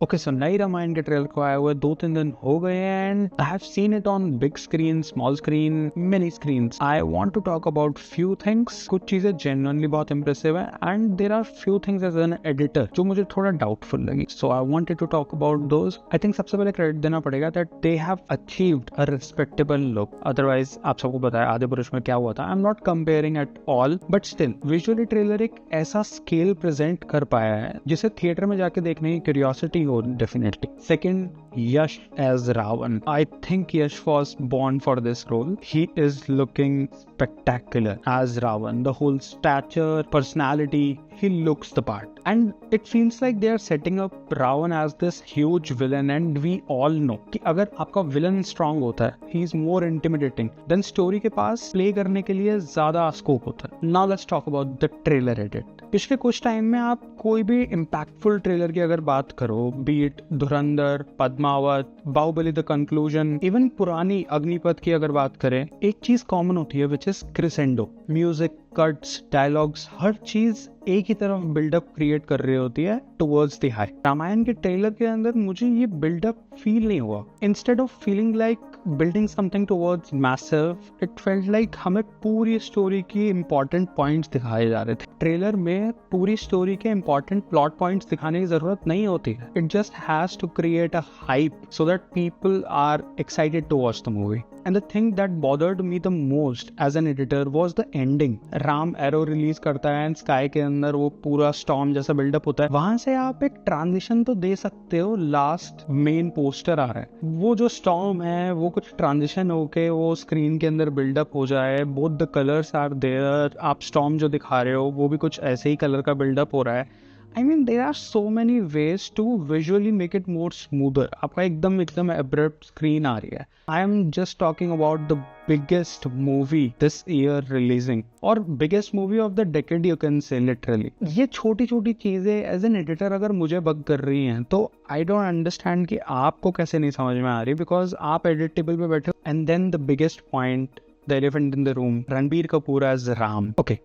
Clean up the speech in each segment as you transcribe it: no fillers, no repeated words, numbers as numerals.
Okay so नई रामायण के trailer को आए हुए 2-3 दिन हो गए and I have seen it on big screen, small screen, many screens. I want to talk about few things. कुछ चीजें जेन्युइनली बहुत इंप्रेसिव है and there are few things as an editor जो मुझे थोड़ा डाउटफुल लगी। So I wanted to talk about those. I think सबसे पहले क्रेडिट देना पड़ेगा that they have achieved a respectable look. Otherwise आप सबको पता है आदिपुरुष में क्या हुआ था। I am not comparing at all but still visually trailer एक ऐसा स्केल प्रेजेंट कर पाया है जिसे थिएटर में जाके देखने की क्यूरियोसिटी हो definitely. Second, Yash as Ravan. I think Yash was born for this role. He is looking spectacular as Ravan. The whole stature, personality, he looks the part. And it feels like they are setting up Ravan as this huge villain and we all know कि अगर आपका villain strong होता है, he is more intimidating, then story के पास play करने के लिए ज़्यादा scope होता है. Now let's talk about the trailer edit. पिछले कुछ टाइम में आप कोई भी इम्पैक्टफुल ट्रेलर की अगर बात करो, beat Dhurandhar, Padmaavat, Baahubali the conclusion, even पुरानी अग्निपथ की अगर बात करें, एक चीज कॉमन होती है which is crescendo. Music, cuts, dialogues, हर चीज एक ही तरफ बिल्डअप क्रिएट कर रही होती है टुवर्ड्स द हाई। रामायण के ट्रेलर के अंदर मुझे ये बिल्डअप फील नहीं हुआ। Instead of feeling like building something towards massive, it felt like हमें पूरी स्टोरी की इंपॉर्टेंट पॉइंट्स दिखाए जा रहे थे। ट्रेलर में पूरी स्टोरी के इंपॉर्टेंट प्लॉट पॉइंट्स दिखाने की जरूरत नहीं होती है। It just has to create a hype so that people are excited to watch the movie. And the thing that bothered me the most as an editor was the ending. Ram arrow release करता है and sky के अंदर वो पूरा storm जैसा buildup होता है। वहां से आप एक ट्रांजिशन तो दे सकते हो। लास्ट मेन पोस्टर आ रहा है, वो जो स्टॉर्म है वो कुछ ट्रांजिशन होके वो स्क्रीन के अंदर बिल्डअप हो जाए। Both the colours are there. आप स्टॉर्म जो दिखा रहे हो वो भी कुछ ऐसे ही कलर का बिल्डअप हो रहा है। I mean, there are so many ways to visually make it more smoother. आपका एकदम abrupt screen आ रही है। I am just talking about the biggest movie this year releasing और biggest movie of the decade you can say literally. ये छोटी छोटी चीजें as an editor अगर मुझे बग कर रही हैं तो I don't understand कि आपको कैसे नहीं समझ में आ रही, because आप एडिट टेबल पे बैठे हो। And then the biggest point, the elephant in the room, Ranbir Kapoor as Ram. Okay.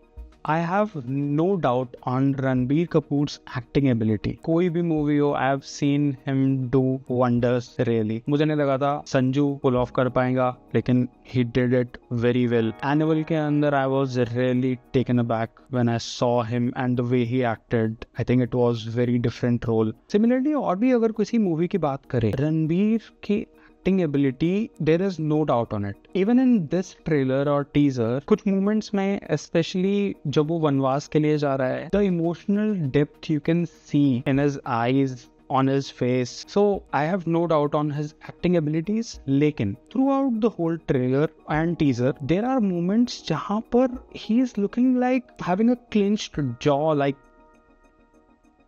I have no doubt on Ranbir Kapoor's acting ability. कोई भी मूवी हो, I have seen him do wonders really. मुझे नहीं लगा था संजू पुल of कर पाएगा, लेकिन he did it very well. Annual के अंदर I was really taken aback when I saw him and the way he acted. I think it was very different role. Similarly और भी अगर किसी मूवी की बात करें, रणबीर की acting ability, there is no doubt on it. Even in this trailer और teaser, कुछ moments में especially जब वो वनवास के लिए जा रहा है, the emotional depth you can see in his eyes, on his face. So I have no doubt on his acting abilities. लेकिन throughout the whole trailer and teaser, there are moments जहाँ पर he is looking like having a clenched jaw, like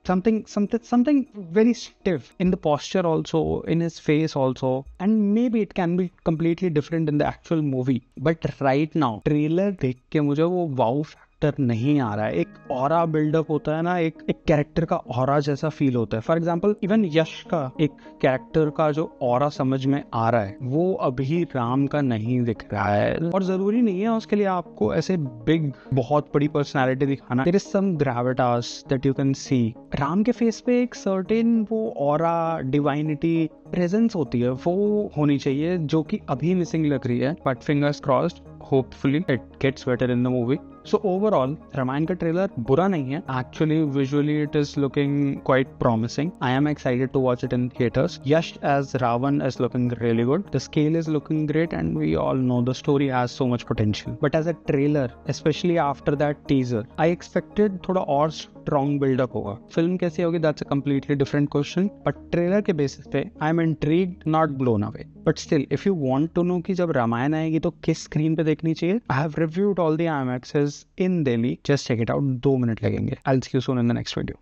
something very stiff in the posture also, in his face also, and maybe it can be completely different in the actual movie, but right now trailer देख के मुझे वो wow factor नहीं आ रहा है। एक aura buildup होता है ना, एक कैरेक्टर का ऑरा जैसा फील होता है। फॉर एग्जाम्पल इवन यश का एक कैरेक्टर का जो ऑरा समझ में आ रहा है वो अभी राम का नहीं दिख रहा है। और जरूरी नहीं है उसके लिए आपको ऐसे बिग बहुत बड़ी पर्सनैलिटी दिखाना। There is some gravitas that you can see. Ram के फेस पे एक सर्टेन वो ऑरा, डिवाइनिटी, प्रेजेंस होती है, वो होनी चाहिए जो कि अभी मिसिंग लग रही है। But fingers crossed, hopefully it gets better in the movie. So overall, Ramayan का ट्रेलर बुरा नहीं है. Actually, visually it is looking quite promising. I am excited to watch it in theaters. Yash as Ravan is looking really good. The scale is looking great and we all know the story has so much potential. But as a trailer, especially after that teaser, I expected थोड़ा और strong build-up होगा. Film कैसी होगी, that's a completely different question. But trailer के basis पे I am intrigued, not blown away. But still, if you want to know कि जब रामायण आएगी तो किस स्क्रीन पे देखनी चाहिए, I have reviewed all the IMAXs in Delhi. Just check it out. 2 minute लगेंगे. I'll see you soon in the next video.